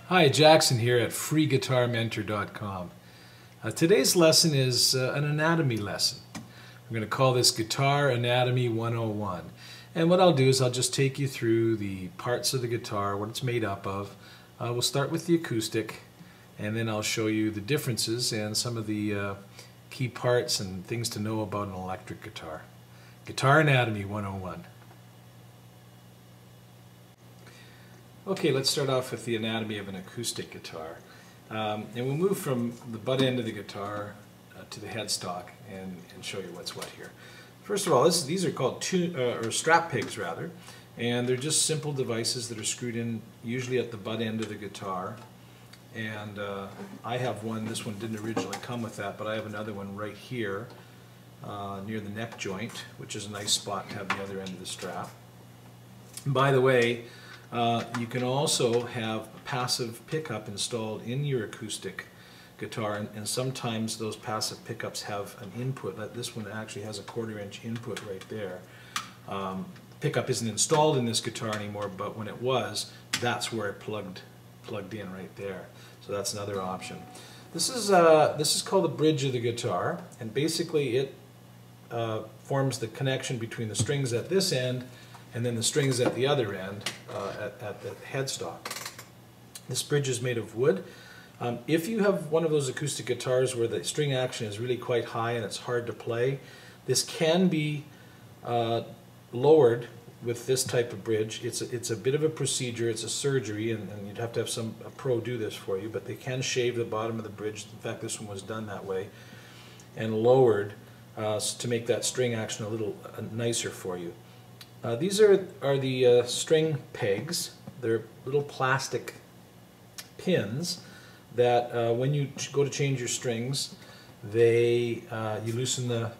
Hi, Jackson here at freeguitarmentor.com. Today's lesson is an anatomy lesson. We're going to call this Guitar Anatomy 101. And what I'll do is I'll just take you through the parts of the guitar, what it's made up of. We'll start with the acoustic, and then I'll show you the differences and some of the key parts and things to know about an electric guitar. Guitar Anatomy 101. Okay, let's start off with the anatomy of an acoustic guitar. And we'll move from the butt end of the guitar to the headstock and show you what's what here. First of all, these are called strap pegs rather, and they're just simple devices that are screwed in usually at the butt end of the guitar. And I have one, this one didn't originally come with that, but I have another one right here near the neck joint, which is a nice spot to have the other end of the strap. And by the way, you can also have a passive pickup installed in your acoustic guitar, and sometimes those passive pickups have an input. This one actually has a 1/4 inch input right there. Pickup isn't installed in this guitar anymore, but when it was, that's where it plugged in right there. So that's another option. This is called the bridge of the guitar, and basically it forms the connection between the strings at this end and then the strings at the other end at the headstock. This bridge is made of wood. If you have one of those acoustic guitars where the string action is really quite high and it's hard to play, this can be lowered with this type of bridge. It's a bit of a procedure, it's a surgery, and you'd have to have a pro do this for you, but they can shave the bottom of the bridge. In fact, this one was done that way and lowered to make that string action a little nicer for you. These are the string pegs. They're little plastic pins that when you go to change your strings, you loosen the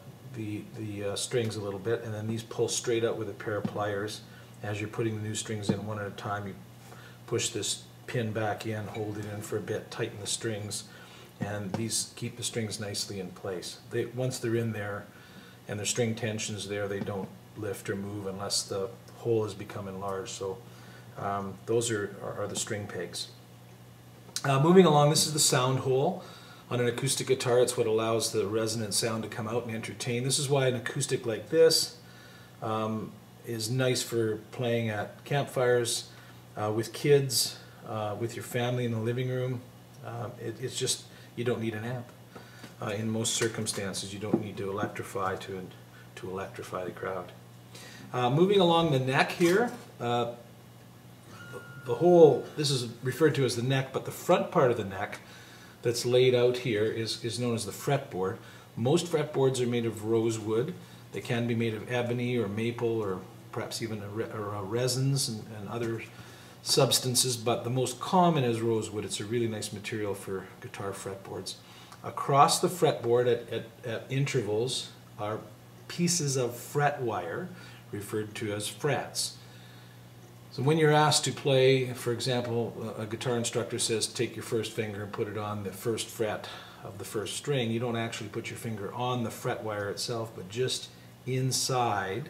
strings a little bit, and then these pull straight out with a pair of pliers. As you're putting the new strings in one at a time, you push this pin back in, hold it in for a bit, tighten the strings, and these keep the strings nicely in place. Once they're in there and the string tension's there, they don't lift or move unless the hole has become enlarged. So those are the string pegs. Moving along, this is the sound hole. On an acoustic guitar, it's what allows the resonant sound to come out and entertain. This is why an acoustic like this is nice for playing at campfires, with kids, with your family in the living room. It's just, you don't need an amp. In most circumstances, you don't need to electrify to electrify the crowd. Moving along the neck here, this is referred to as the neck, but the front part of the neck that's laid out here is known as the fretboard. Most fretboards are made of rosewood. They can be made of ebony or maple or perhaps even resins and other substances, but the most common is rosewood. It's a really nice material for guitar fretboards. Across the fretboard at intervals are pieces of fret wire referred to as frets. So when you're asked to play, for example, a guitar instructor says take your first finger and put it on the first fret of the first string, you don't actually put your finger on the fret wire itself, but just inside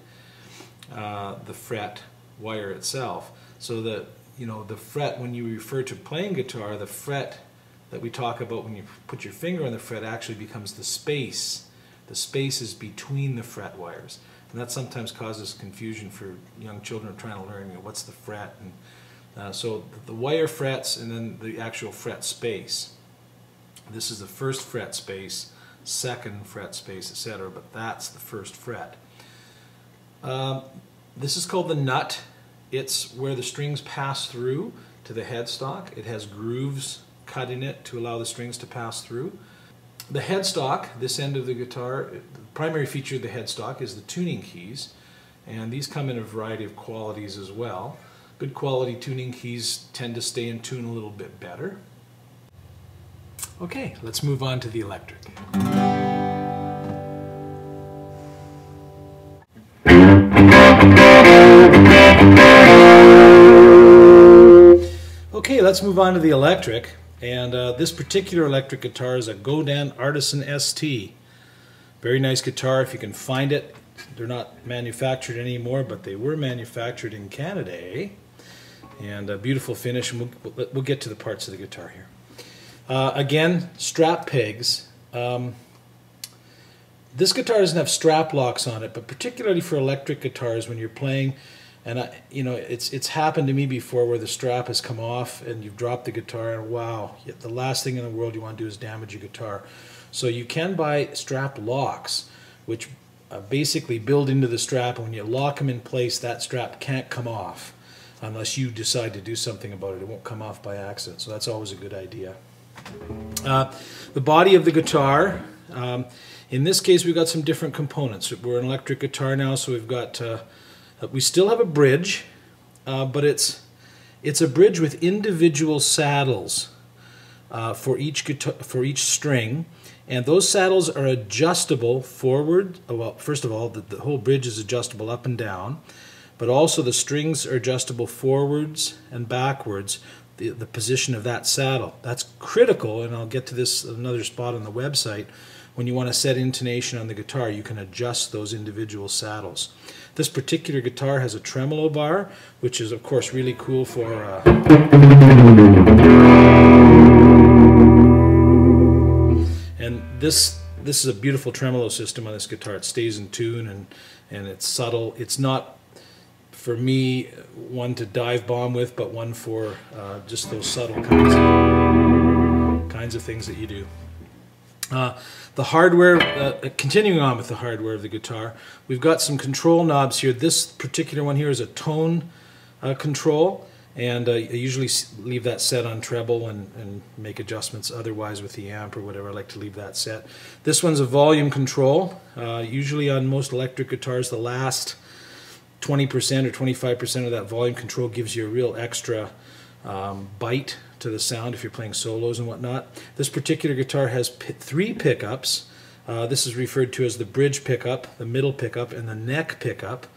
the fret wire itself. So that, the fret, when you refer to playing guitar, the fret that we talk about when you put your finger on the fret actually becomes the space. The space is between the fret wires. And that sometimes causes confusion for young children trying to learn, what's the fret. And so the wire frets and then the actual fret space. This is the first fret space, second fret space, etc. But that's the first fret. This is called the nut. It's where the strings pass through to the headstock. It has grooves cut in it to allow the strings to pass through. The headstock, this end of the guitar, the primary feature of the headstock is the tuning keys, and these come in a variety of qualities as well. Good quality tuning keys tend to stay in tune a little bit better. Okay, let's move on to the electric. Okay, let's move on to the electric. And this particular electric guitar is a Godin Artisan ST. Very nice guitar if you can find it. They're not manufactured anymore, but they were manufactured in Canada. and a beautiful finish, and we'll get to the parts of the guitar here. Again, strap pegs. This guitar doesn't have strap locks on it, but particularly for electric guitars when you're playing, and it's happened to me before where the strap has come off and you've dropped the guitar, and wow, the last thing in the world you want to do is damage your guitar. So you can buy strap locks, which basically build into the strap, and when you lock them in place, that strap can't come off unless you decide to do something about it. It won't come off by accident, so that's always a good idea. The body of the guitar, in this case we've got some different components. We're an electric guitar now, so we've got we still have a bridge, but it's a bridge with individual saddles for each string, and those saddles are adjustable forward. Well, first of all, the whole bridge is adjustable up and down, but also the strings are adjustable forwards and backwards, the position of that saddle. That's critical, and I'll get to this another spot on the website. When you want to set intonation on the guitar, you can adjust those individual saddles. This particular guitar has a tremolo bar, which is of course really cool for and this is a beautiful tremolo system on this guitar. It stays in tune, and it's subtle. It's not, for me, one to dive bomb with, but one for just those subtle kinds of things that you do. The hardware, continuing on with the hardware of the guitar, we've got some control knobs here. This particular one here is a tone control, and I usually leave that set on treble and make adjustments otherwise with the amp or whatever. I like to leave that set. This one's a volume control. Usually on most electric guitars, the last 20% or 25% of that volume control gives you a real extra bite to the sound if you're playing solos and whatnot. This particular guitar has 3 pickups. This is referred to as the bridge pickup, the middle pickup, and the neck pickup.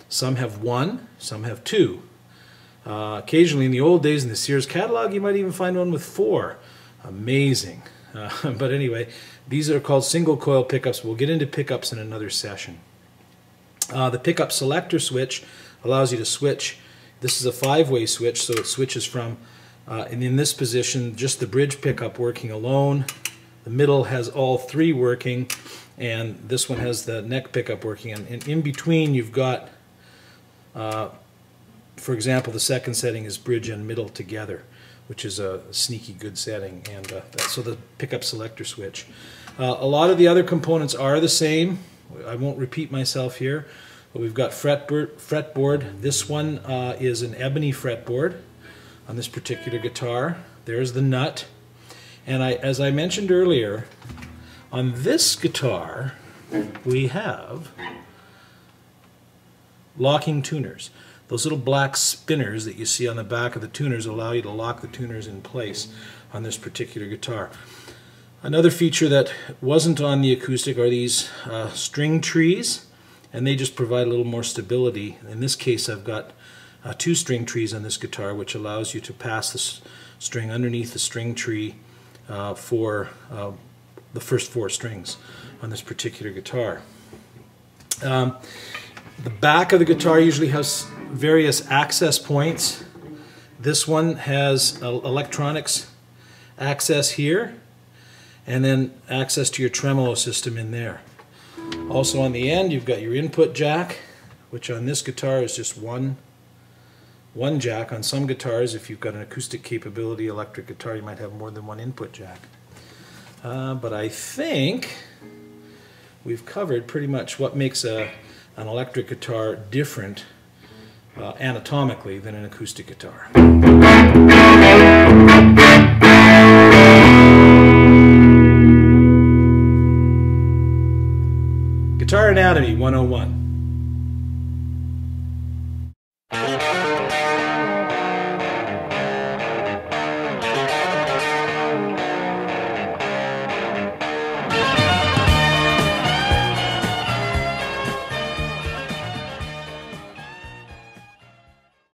Some have 1, some have 2. Occasionally in the old days in the Sears catalog you might even find one with 4. Amazing. But anyway, these are called single coil pickups. We'll get into pickups in another session. The pickup selector switch allows you to switch. This is a 5-way switch, so it switches from and in this position, just the bridge pickup working alone. The middle has all 3 working, and this one has the neck pickup working. And in between, you've got, for example, the second setting is bridge and middle together, which is a sneaky good setting. And so the pickup selector switch. A lot of the other components are the same. I won't repeat myself here, but we've got fretboard. This one is an ebony fretboard on this particular guitar. There's the nut. And as I mentioned earlier, on this guitar we have locking tuners. Those little black spinners that you see on the back of the tuners allow you to lock the tuners in place on this particular guitar. Another feature that wasn't on the acoustic are these string trees, and they just provide a little more stability. In this case I've got 2 string trees on this guitar, which allows you to pass the string underneath the string tree for the first 4 strings on this particular guitar. The back of the guitar usually has various access points. This one has electronics access here, and then access to your tremolo system in there. Also on the end you've got your input jack, which on this guitar is just one jack. On some guitars, if you've got an acoustic capability electric guitar, you might have more than 1 input jack. But I think we've covered pretty much what makes an electric guitar different anatomically than an acoustic guitar. Guitar Anatomy 101.